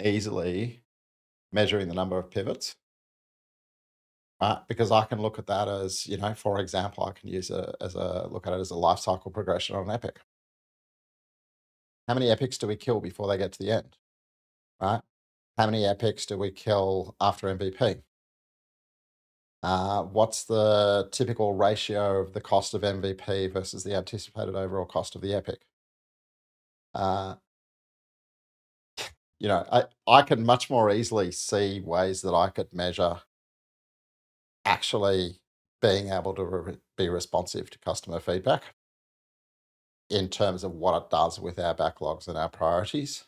easily measuring the number of pivots, right? Because I can look at that as, for example, I can use look at it as a life cycle progression on an epic. How many epics do we kill before they get to the end, right? How many epics do we kill after MVP? What's the typical ratio of the cost of MVP versus the anticipated overall cost of the epic? I can much more easily see ways that I could measure actually being able to be responsive to customer feedback in terms of what it does with our backlogs and our priorities.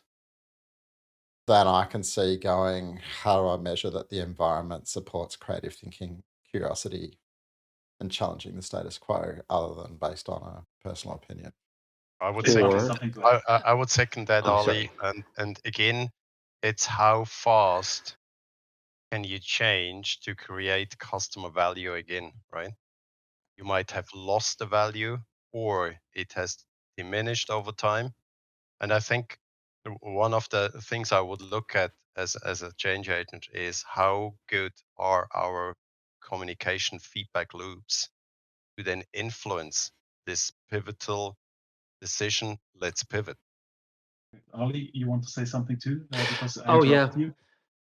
Then I can see going, how do I measure that the environment supports creative thinking, curiosity, and challenging the status quo other than based on a personal opinion? I would Stefan, second, just something to add. I would second that, Oh, Ali. sorry. And again, it's how fast can you change to create customer value again, right? You might have lost the value or it has diminished over time. And I think one of the things I would look at as a change agent is how good are our communication feedback loops to then influence this pivotal decision. Let's pivot. Ali, you want to say something too? Because I Oh yeah. interrupted you.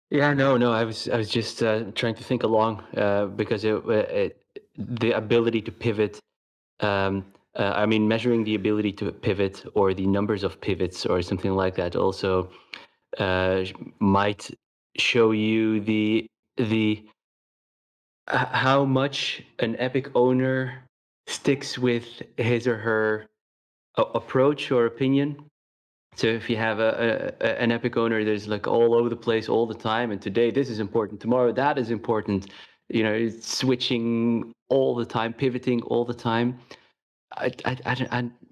Yeah, no. I was just trying to think along because the ability to pivot. I mean, measuring the ability to pivot or the numbers of pivots or something like that also might show you how much an Epic owner sticks with his or her approach or opinion. So if you have an Epic owner, there's like all over the place all the time, and today this is important, tomorrow that is important. It's switching all the time, pivoting all the time.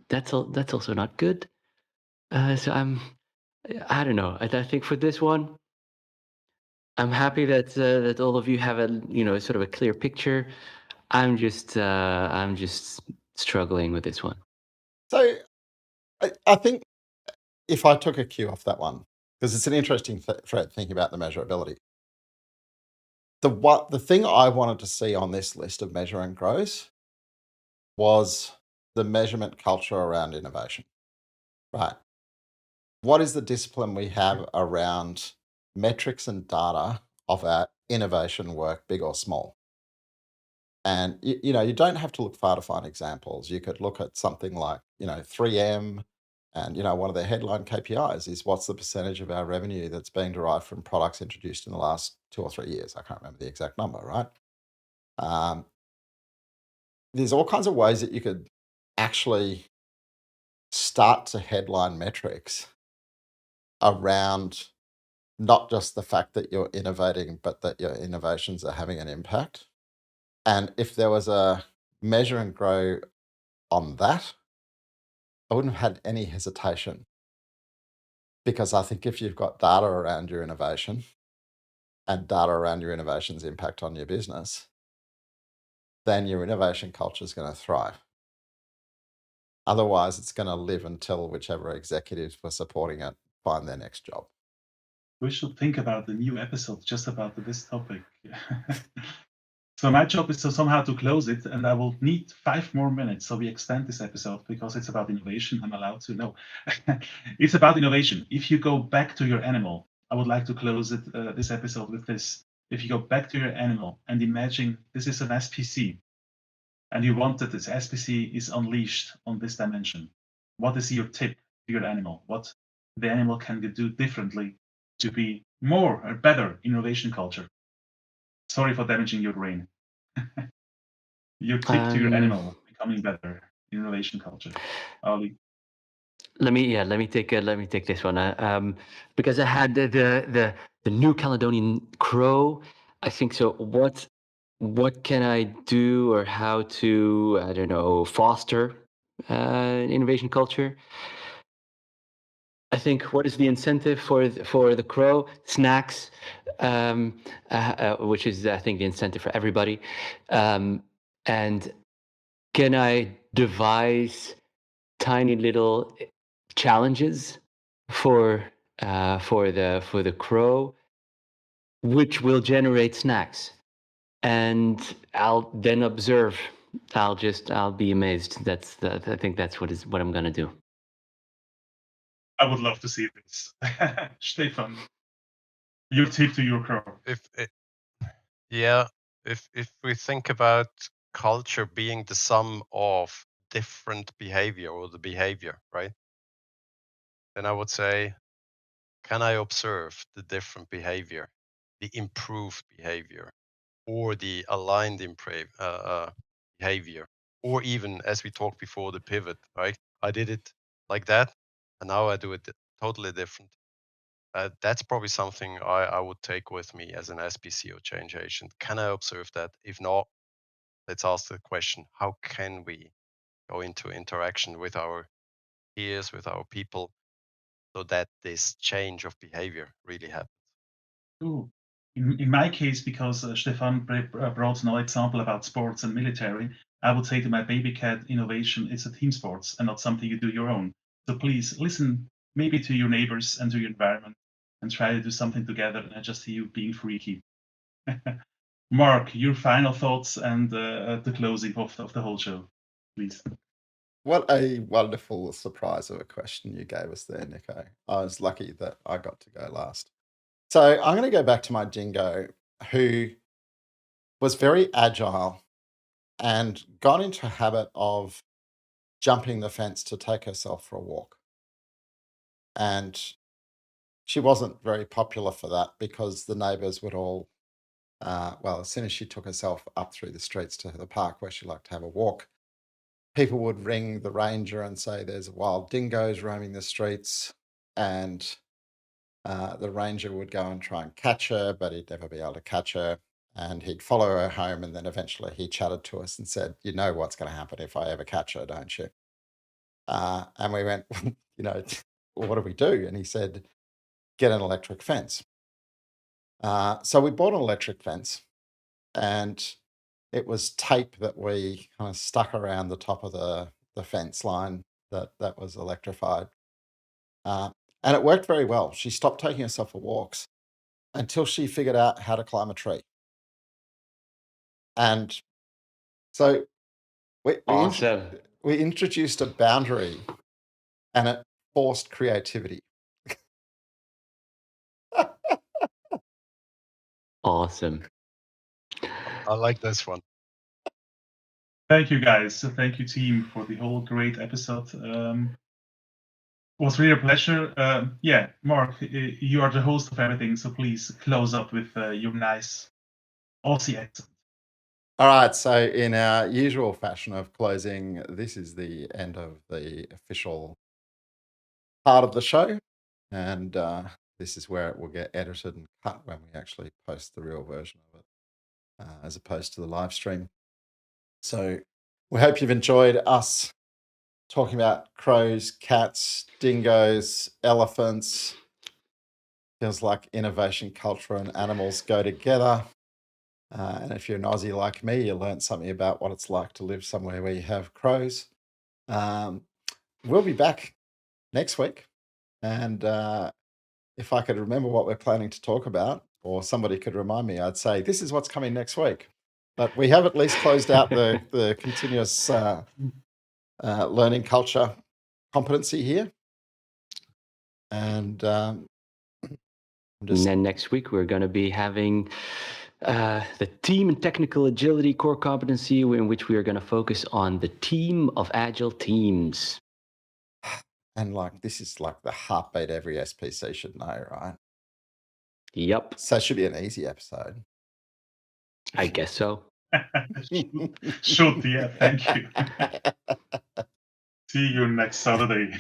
That's also not good. So I don't know. I think for this one, I'm happy that all of you have a sort of a clear picture. I'm just struggling with this one. So I think if I took a cue off that one, because it's an interesting thread thinking about the measurability. The thing I wanted to see on this list of measure and grows was the measurement culture around innovation, right? What is the discipline we have around metrics and data of our innovation work, big or small? And you don't have to look far to find examples. You could look at something like 3M, and one of their headline KPIs is what's the percentage of our revenue that's being derived from products introduced in the last 2 or 3 years. I can't remember the exact number, right? There's all kinds of ways that you could actually start to headline metrics around not just the fact that you're innovating, but that your innovations are having an impact. And if there was a measure and grow on that, I wouldn't have had any hesitation, because I think if you've got data around your innovation, and data around your innovation's impact on your business, then your innovation culture is going to thrive. Otherwise, it's going to live until whichever executives were supporting it find their next job. We should think about the new episode just about this topic. So my job is to somehow to close it, and I will need 5 more minutes. So we extend this episode because it's about innovation. I'm allowed to know. It's about innovation. If you go back to your animal, I would like to close it this episode with this. If you go back to your animal and imagine this is an SPC, and you want that this SPC is unleashed on this dimension, what is your tip to your animal? What the animal can do differently to be more or better innovation culture? Sorry for damaging your brain. Your tip to your animal becoming better innovation culture, Ali. Let me take this one. Because I had the New Caledonian crow. I think so. What can I do, or how to, I don't know, foster innovation culture? I think what is the incentive for the crow? Snacks, which is, I think, the incentive for everybody. And can I devise tiny little challenges for the crow, which will generate snacks, and I'll then observe. I'll be amazed. I think that's what I'm gonna do. I would love to see this. Stephan, your tip to your crow. If we think about culture being the sum of different behavior, or the behavior, right? Then I would say, can I observe the different behavior, the improved behavior, or the aligned behavior, or even, as we talked before, the pivot, right? I did it like that, and now I do it totally different. That's probably something I would take with me as an SPC or change agent. Can I observe that? If not, let's ask the question, how can we go into interaction with our peers, with our people, so that this change of behavior really happens? Ooh. In my case, because Stephan brought an example about sports and military, I would say to my baby cat, innovation is a team sports and not something you do your own. So please listen maybe to your neighbors and to your environment and try to do something together, and not just you being freaky. Mark, your final thoughts and the closing of the whole show, please. What a wonderful surprise of a question you gave us there, Niko. I was lucky that I got to go last. So I'm going to go back to my dingo, who was very agile and got into a habit of jumping the fence to take herself for a walk. And she wasn't very popular for that, because the neighbours would all, as soon as she took herself up through the streets to the park where she liked to have a walk, people would ring the ranger and say there's wild dingoes roaming the streets, and the ranger would go and try and catch her, but he'd never be able to catch her, and he'd follow her home, and then eventually he chatted to us and said, you know what's going to happen if I ever catch her, don't you? And we went, what do we do? And he said, get an electric fence. So we bought an electric fence, and it was tape that we kind of stuck around the top of the fence line that was electrified. And it worked very well. She stopped taking herself for walks until she figured out how to climb a tree. And so Awesome. we introduced a boundary, and it forced creativity. Awesome. I like this one. Thank you, guys. Thank you, team, for the whole great episode. Was really a pleasure. Mark, you are the host of everything, so please close up with your nice Aussie accent. All right. So in our usual fashion of closing, this is the end of the official part of the show. And this is where it will get edited and cut when we actually post the real version of it, as opposed to the live stream. So we hope you've enjoyed us talking about crows, cats, dingoes, elephants, feels like innovation culture and animals go together. And if you're an Aussie like me, you learned something about what it's like to live somewhere where you have crows. We'll be back next week. And if I could remember what we're planning to talk about, or somebody could remind me, I'd say, this is what's coming next week. But we have at least closed out the continuous learning culture competency here. And And then next week, we're going to be having the team and technical agility core competency, in which we are going to focus on the team of agile teams. And like, this is like the heartbeat every SPC should know, right? Yep, So it should be an easy episode. I guess so. Should, yeah, thank you. See you next Saturday.